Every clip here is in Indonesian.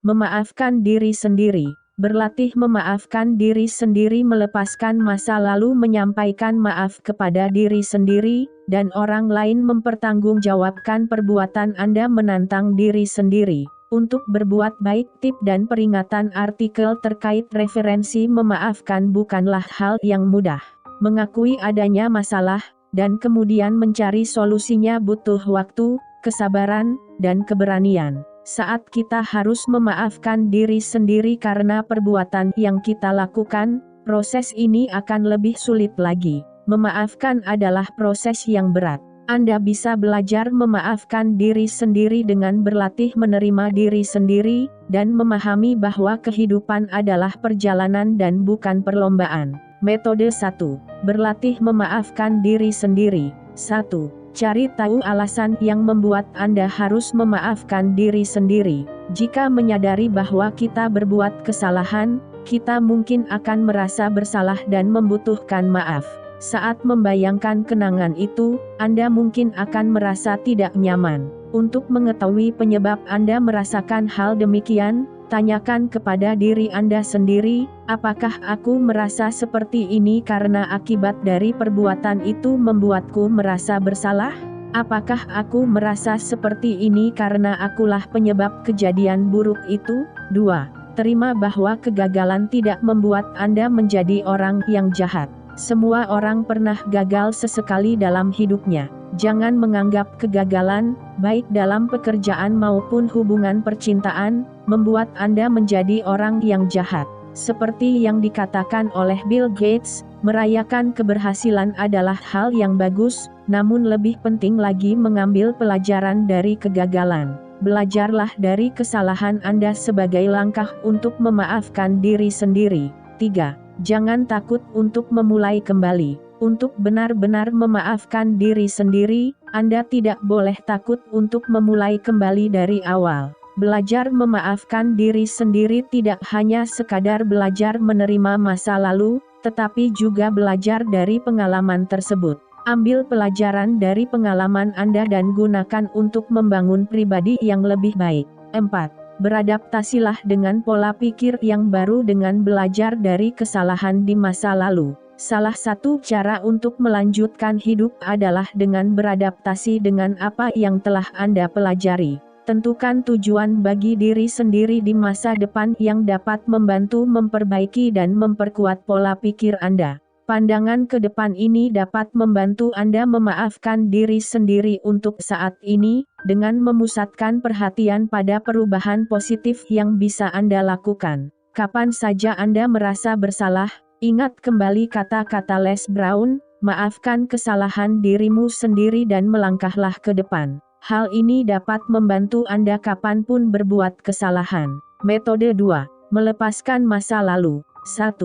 Memaafkan diri sendiri. Berlatih memaafkan diri sendiri, melepaskan masa lalu, menyampaikan maaf kepada diri sendiri, dan orang lain, mempertanggungjawabkan perbuatan Anda, menantang diri sendiri untuk berbuat baik. Tip dan peringatan artikel terkait referensi memaafkan bukanlah hal yang mudah. Mengakui adanya masalah, dan kemudian mencari solusinya butuh waktu, kesabaran, dan keberanian. Saat kita harus memaafkan diri sendiri karena perbuatan yang kita lakukan, proses ini akan lebih sulit lagi. Memaafkan adalah proses yang berat. Anda bisa belajar memaafkan diri sendiri dengan berlatih menerima diri sendiri, dan memahami bahwa kehidupan adalah perjalanan dan bukan perlombaan. Metode 1. Berlatih memaafkan diri sendiri. 1. Cari tahu alasan yang membuat Anda harus memaafkan diri sendiri. Jika menyadari bahwa kita berbuat kesalahan, kita mungkin akan merasa bersalah dan membutuhkan maaf. Saat membayangkan kenangan itu, Anda mungkin akan merasa tidak nyaman. Untuk mengetahui penyebab Anda merasakan hal demikian, tanyakan kepada diri Anda sendiri, apakah aku merasa seperti ini karena akibat dari perbuatan itu membuatku merasa bersalah? Apakah aku merasa seperti ini karena akulah penyebab kejadian buruk itu? 2. Terima bahwa kegagalan tidak membuat Anda menjadi orang yang jahat. Semua orang pernah gagal sesekali dalam hidupnya. Jangan menganggap kegagalan, baik dalam pekerjaan maupun hubungan percintaan, membuat Anda menjadi orang yang jahat. Seperti yang dikatakan oleh Bill Gates, merayakan keberhasilan adalah hal yang bagus, namun lebih penting lagi mengambil pelajaran dari kegagalan. Belajarlah dari kesalahan Anda sebagai langkah untuk memaafkan diri sendiri. 3. Jangan takut untuk memulai kembali. Untuk benar-benar memaafkan diri sendiri, Anda tidak boleh takut untuk memulai kembali dari awal. Belajar memaafkan diri sendiri tidak hanya sekadar belajar menerima masa lalu, tetapi juga belajar dari pengalaman tersebut. Ambil pelajaran dari pengalaman Anda dan gunakan untuk membangun pribadi yang lebih baik. 4. Beradaptasilah dengan pola pikir yang baru dengan belajar dari kesalahan di masa lalu. Salah satu cara untuk melanjutkan hidup adalah dengan beradaptasi dengan apa yang telah Anda pelajari. Tentukan tujuan bagi diri sendiri di masa depan yang dapat membantu memperbaiki dan memperkuat pola pikir Anda. Pandangan ke depan ini dapat membantu Anda memaafkan diri sendiri untuk saat ini, dengan memusatkan perhatian pada perubahan positif yang bisa Anda lakukan. Kapan saja Anda merasa bersalah, ingat kembali kata-kata Les Brown, maafkan kesalahan dirimu sendiri dan melangkahlah ke depan. Hal ini dapat membantu Anda kapanpun berbuat kesalahan. Metode 2. Melepaskan masa lalu. 1.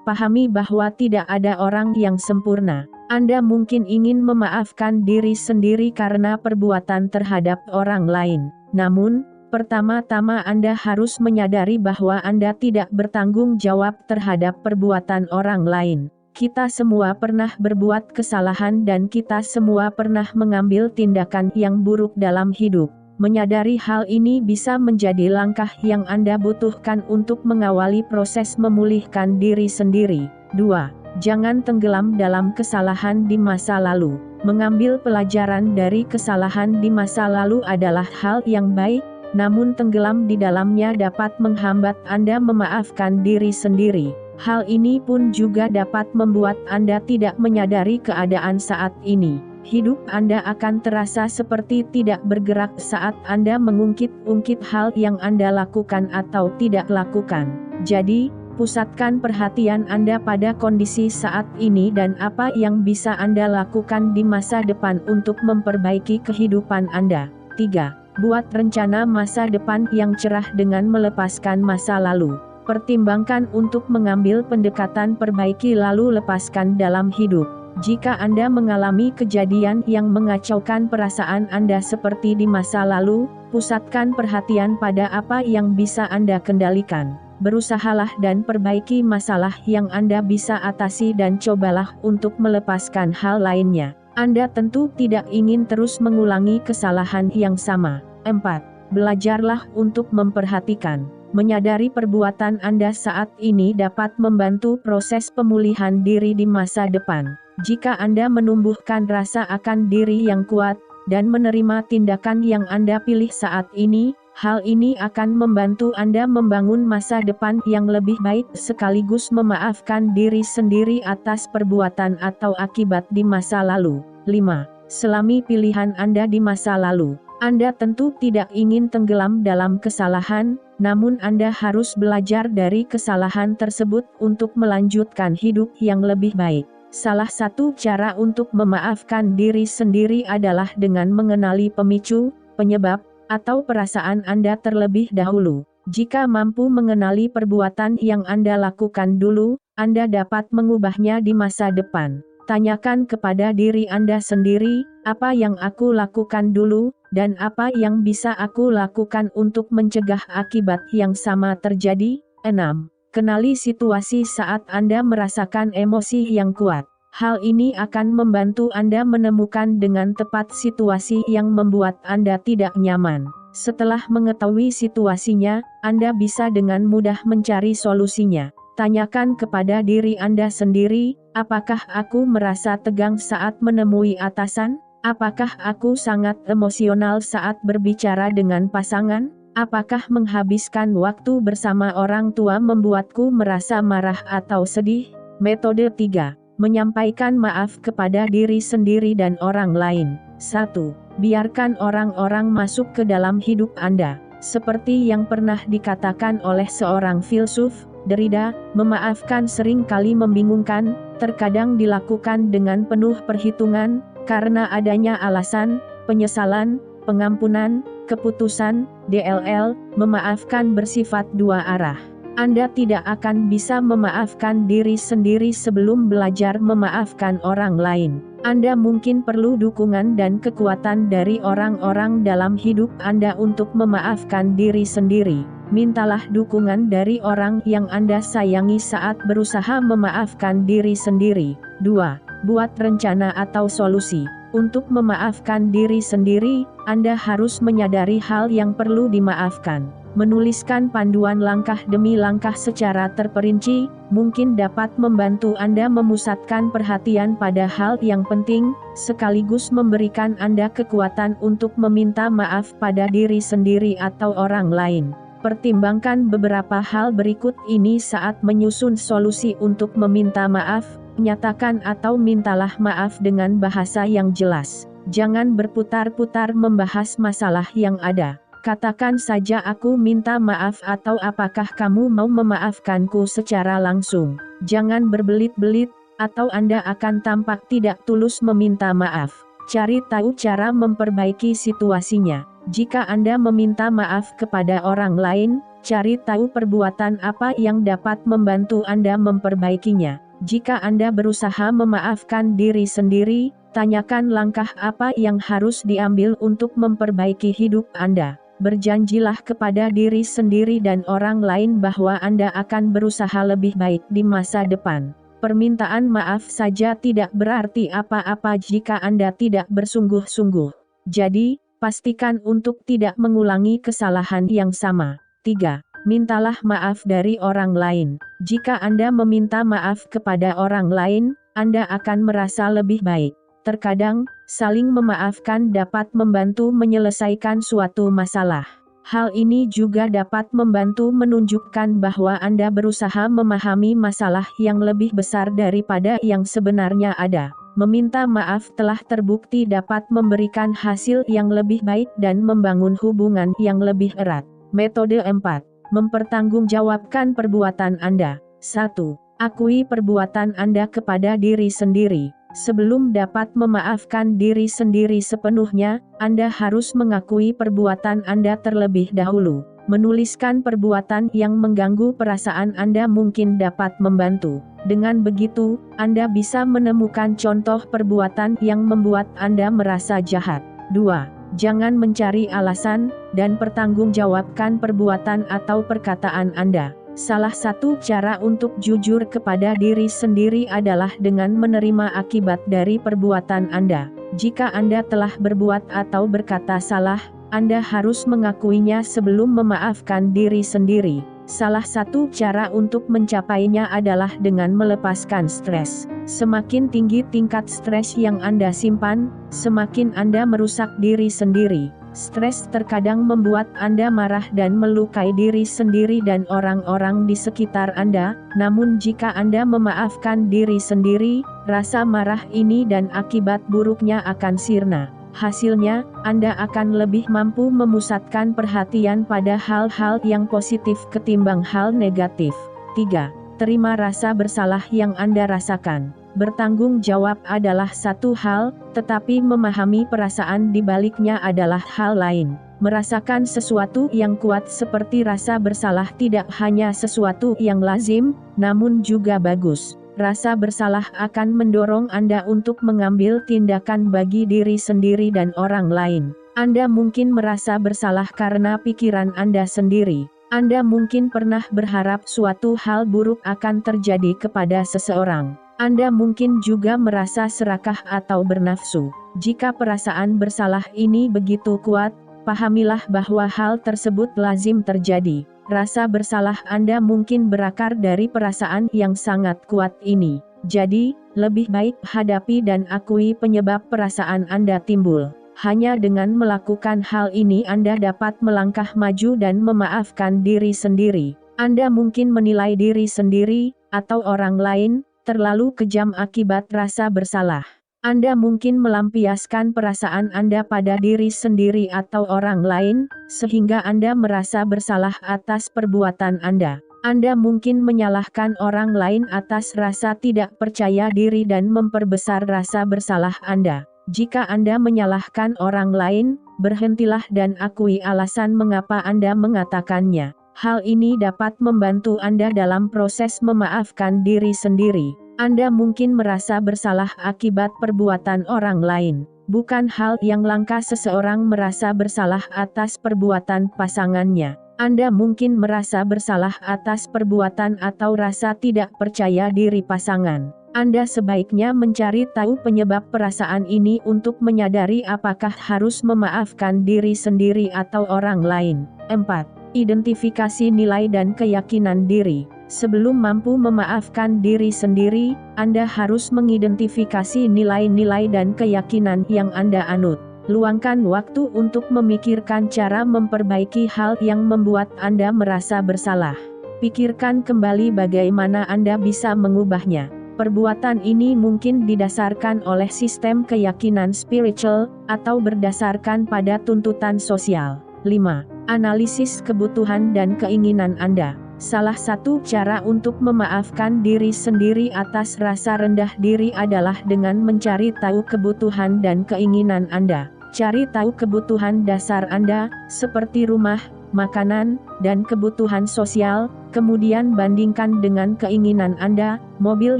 Pahami bahwa tidak ada orang yang sempurna. Anda mungkin ingin memaafkan diri sendiri karena perbuatan terhadap orang lain. Namun, pertama-tama Anda harus menyadari bahwa Anda tidak bertanggung jawab terhadap perbuatan orang lain. Kita semua pernah berbuat kesalahan dan kita semua pernah mengambil tindakan yang buruk dalam hidup. Menyadari hal ini bisa menjadi langkah yang Anda butuhkan untuk mengawali proses memulihkan diri sendiri. 2. Jangan tenggelam dalam kesalahan di masa lalu. Mengambil pelajaran dari kesalahan di masa lalu adalah hal yang baik, namun tenggelam di dalamnya dapat menghambat Anda memaafkan diri sendiri. Hal ini pun juga dapat membuat Anda tidak menyadari keadaan saat ini. Hidup Anda akan terasa seperti tidak bergerak saat Anda mengungkit-ungkit hal yang Anda lakukan atau tidak lakukan. Jadi, pusatkan perhatian Anda pada kondisi saat ini dan apa yang bisa Anda lakukan di masa depan untuk memperbaiki kehidupan Anda. 3. Buat rencana masa depan yang cerah dengan melepaskan masa lalu. Pertimbangkan untuk mengambil pendekatan perbaiki lalu lepaskan dalam hidup. Jika Anda mengalami kejadian yang mengacaukan perasaan Anda seperti di masa lalu, pusatkan perhatian pada apa yang bisa Anda kendalikan. Berusahalah dan perbaiki masalah yang Anda bisa atasi dan cobalah untuk melepaskan hal lainnya. Anda tentu tidak ingin terus mengulangi kesalahan yang sama. 4. Belajarlah untuk memperhatikan. Menyadari perbuatan Anda saat ini dapat membantu proses pemulihan diri di masa depan. Jika Anda menumbuhkan rasa akan diri yang kuat, dan menerima tindakan yang Anda pilih saat ini, hal ini akan membantu Anda membangun masa depan yang lebih baik sekaligus memaafkan diri sendiri atas perbuatan atau akibat di masa lalu. 5. Selami pilihan Anda di masa lalu. Anda tentu tidak ingin tenggelam dalam kesalahan, namun Anda harus belajar dari kesalahan tersebut untuk melanjutkan hidup yang lebih baik. Salah satu cara untuk memaafkan diri sendiri adalah dengan mengenali pemicu, penyebab, atau perasaan Anda terlebih dahulu. Jika mampu mengenali perbuatan yang Anda lakukan dulu, Anda dapat mengubahnya di masa depan. Tanyakan kepada diri Anda sendiri, apa yang aku lakukan dulu, dan apa yang bisa aku lakukan untuk mencegah akibat yang sama terjadi. 6. Kenali situasi saat Anda merasakan emosi yang kuat. Hal ini akan membantu Anda menemukan dengan tepat situasi yang membuat Anda tidak nyaman. Setelah mengetahui situasinya, Anda bisa dengan mudah mencari solusinya. Tanyakan kepada diri Anda sendiri, apakah aku merasa tegang saat menemui atasan? Apakah aku sangat emosional saat berbicara dengan pasangan? Apakah menghabiskan waktu bersama orang tua membuatku merasa marah atau sedih? Metode 3. Menyampaikan maaf kepada diri sendiri dan orang lain. 1. Biarkan orang-orang masuk ke dalam hidup Anda. Seperti yang pernah dikatakan oleh seorang filsuf, Derrida, memaafkan sering kali membingungkan, terkadang dilakukan dengan penuh perhitungan, karena adanya alasan, penyesalan, pengampunan, keputusan, DLL, memaafkan bersifat dua arah. Anda tidak akan bisa memaafkan diri sendiri sebelum belajar memaafkan orang lain. Anda mungkin perlu dukungan dan kekuatan dari orang-orang dalam hidup Anda untuk memaafkan diri sendiri. Mintalah dukungan dari orang yang Anda sayangi saat berusaha memaafkan diri sendiri. 2. Buat rencana atau solusi. Untuk memaafkan diri sendiri, Anda harus menyadari hal yang perlu dimaafkan. Menuliskan panduan langkah demi langkah secara terperinci, mungkin dapat membantu Anda memusatkan perhatian pada hal yang penting, sekaligus memberikan Anda kekuatan untuk meminta maaf pada diri sendiri atau orang lain. Pertimbangkan beberapa hal berikut ini saat menyusun solusi untuk meminta maaf. Nyatakan atau mintalah maaf dengan bahasa yang jelas. Jangan berputar-putar membahas masalah yang ada. Katakan saja aku minta maaf atau apakah kamu mau memaafkanku secara langsung. Jangan berbelit-belit, atau Anda akan tampak tidak tulus meminta maaf. Cari tahu cara memperbaiki situasinya. Jika Anda meminta maaf kepada orang lain, cari tahu perbuatan apa yang dapat membantu Anda memperbaikinya. Jika Anda berusaha memaafkan diri sendiri, tanyakan langkah apa yang harus diambil untuk memperbaiki hidup Anda. Berjanjilah kepada diri sendiri dan orang lain bahwa Anda akan berusaha lebih baik di masa depan. Permintaan maaf saja tidak berarti apa-apa jika Anda tidak bersungguh-sungguh. Jadi, pastikan untuk tidak mengulangi kesalahan yang sama. 3. Mintalah maaf dari orang lain. Jika Anda meminta maaf kepada orang lain, Anda akan merasa lebih baik. Terkadang, saling memaafkan dapat membantu menyelesaikan suatu masalah. Hal ini juga dapat membantu menunjukkan bahwa Anda berusaha memahami masalah yang lebih besar daripada yang sebenarnya ada. Meminta maaf telah terbukti dapat memberikan hasil yang lebih baik dan membangun hubungan yang lebih erat. Metode 4. Mempertanggungjawabkan perbuatan Anda. 1. Akui perbuatan Anda kepada diri sendiri. Sebelum dapat memaafkan diri sendiri sepenuhnya, Anda harus mengakui perbuatan Anda terlebih dahulu. Menuliskan perbuatan yang mengganggu perasaan Anda mungkin dapat membantu. Dengan begitu, Anda bisa menemukan contoh perbuatan yang membuat Anda merasa jahat. 2. Jangan mencari alasan, dan pertanggungjawabkan perbuatan atau perkataan Anda. Salah satu cara untuk jujur kepada diri sendiri adalah dengan menerima akibat dari perbuatan Anda. Jika Anda telah berbuat atau berkata salah, Anda harus mengakuinya sebelum memaafkan diri sendiri. Salah satu cara untuk mencapainya adalah dengan melepaskan stres. Semakin tinggi tingkat stres yang Anda simpan, semakin Anda merusak diri sendiri. Stres terkadang membuat Anda marah dan melukai diri sendiri dan orang-orang di sekitar Anda, namun jika Anda memaafkan diri sendiri, rasa marah ini dan akibat buruknya akan sirna. Hasilnya, Anda akan lebih mampu memusatkan perhatian pada hal-hal yang positif ketimbang hal negatif. 3. Terima rasa bersalah yang Anda rasakan. Bertanggung jawab adalah satu hal, tetapi memahami perasaan di baliknya adalah hal lain. Merasakan sesuatu yang kuat seperti rasa bersalah tidak hanya sesuatu yang lazim, namun juga bagus. Rasa bersalah akan mendorong Anda untuk mengambil tindakan bagi diri sendiri dan orang lain. Anda mungkin merasa bersalah karena pikiran Anda sendiri. Anda mungkin pernah berharap suatu hal buruk akan terjadi kepada seseorang. Anda mungkin juga merasa serakah atau bernafsu. Jika perasaan bersalah ini begitu kuat, pahamilah bahwa hal tersebut lazim terjadi. Rasa bersalah Anda mungkin berakar dari perasaan yang sangat kuat ini. Jadi, lebih baik hadapi dan akui penyebab perasaan Anda timbul. Hanya dengan melakukan hal ini Anda dapat melangkah maju dan memaafkan diri sendiri. Anda mungkin menilai diri sendiri, atau orang lain, terlalu kejam akibat rasa bersalah. Anda mungkin melampiaskan perasaan Anda pada diri sendiri atau orang lain, sehingga Anda merasa bersalah atas perbuatan Anda. Anda mungkin menyalahkan orang lain atas rasa tidak percaya diri dan memperbesar rasa bersalah Anda. Jika Anda menyalahkan orang lain, berhentilah dan akui alasan mengapa Anda mengatakannya. Hal ini dapat membantu Anda dalam proses memaafkan diri sendiri. Anda mungkin merasa bersalah akibat perbuatan orang lain. Bukan hal yang langka seseorang merasa bersalah atas perbuatan pasangannya. Anda mungkin merasa bersalah atas perbuatan atau rasa tidak percaya diri pasangan. Anda sebaiknya mencari tahu penyebab perasaan ini untuk menyadari apakah harus memaafkan diri sendiri atau orang lain. 4. Identifikasi nilai dan keyakinan diri. Sebelum mampu memaafkan diri sendiri, Anda harus mengidentifikasi nilai-nilai dan keyakinan yang Anda anut. Luangkan waktu untuk memikirkan cara memperbaiki hal yang membuat Anda merasa bersalah. Pikirkan kembali bagaimana Anda bisa mengubahnya. Perbuatan ini mungkin didasarkan oleh sistem keyakinan spiritual, atau berdasarkan pada tuntutan sosial. 5. Analisis kebutuhan dan keinginan Anda. Salah satu cara untuk memaafkan diri sendiri atas rasa rendah diri adalah dengan mencari tahu kebutuhan dan keinginan Anda. Cari tahu kebutuhan dasar Anda, seperti rumah, makanan, dan kebutuhan sosial, kemudian bandingkan dengan keinginan Anda, mobil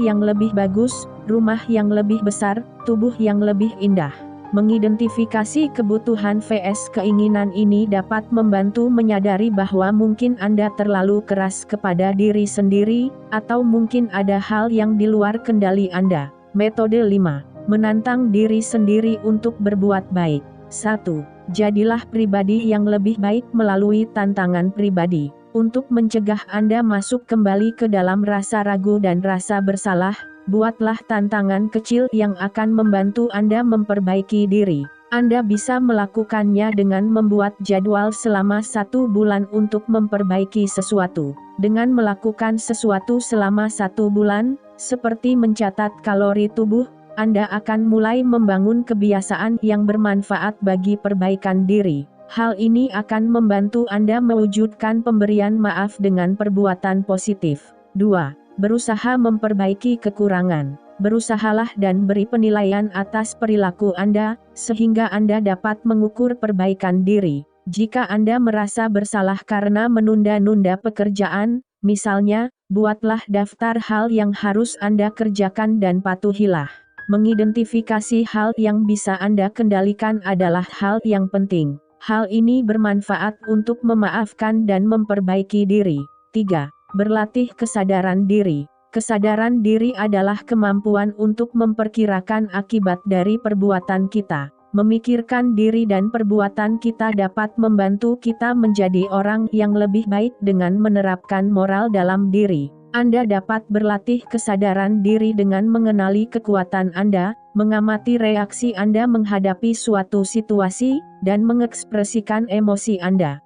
yang lebih bagus, rumah yang lebih besar, tubuh yang lebih indah. Mengidentifikasi kebutuhan vs keinginan ini dapat membantu menyadari bahwa mungkin Anda terlalu keras kepada diri sendiri, atau mungkin ada hal yang di luar kendali Anda. Metode 5. Menantang diri sendiri untuk berbuat baik. 1. Jadilah pribadi yang lebih baik melalui tantangan pribadi. Untuk mencegah Anda masuk kembali ke dalam rasa ragu dan rasa bersalah, buatlah tantangan kecil yang akan membantu Anda memperbaiki diri. Anda bisa melakukannya dengan membuat jadwal selama 1 bulan untuk memperbaiki sesuatu. Dengan melakukan sesuatu selama 1 bulan, seperti mencatat kalori tubuh, Anda akan mulai membangun kebiasaan yang bermanfaat bagi perbaikan diri. Hal ini akan membantu Anda mewujudkan pemberian maaf dengan perbuatan positif. 2. Berusaha memperbaiki kekurangan. Berusahalah dan beri penilaian atas perilaku Anda, sehingga Anda dapat mengukur perbaikan diri. Jika Anda merasa bersalah karena menunda-nunda pekerjaan, misalnya, buatlah daftar hal yang harus Anda kerjakan dan patuhilah. Mengidentifikasi hal yang bisa Anda kendalikan adalah hal yang penting. Hal ini bermanfaat untuk memaafkan dan memperbaiki diri. 3. Berlatih kesadaran diri. Kesadaran diri adalah kemampuan untuk memperkirakan akibat dari perbuatan kita. memikirkan diri dan perbuatan kita dapat membantu kita menjadi orang yang lebih baik dengan menerapkan moral dalam diri. Anda dapat berlatih kesadaran diri dengan mengenali kekuatan Anda, mengamati reaksi Anda menghadapi suatu situasi, dan mengekspresikan emosi Anda.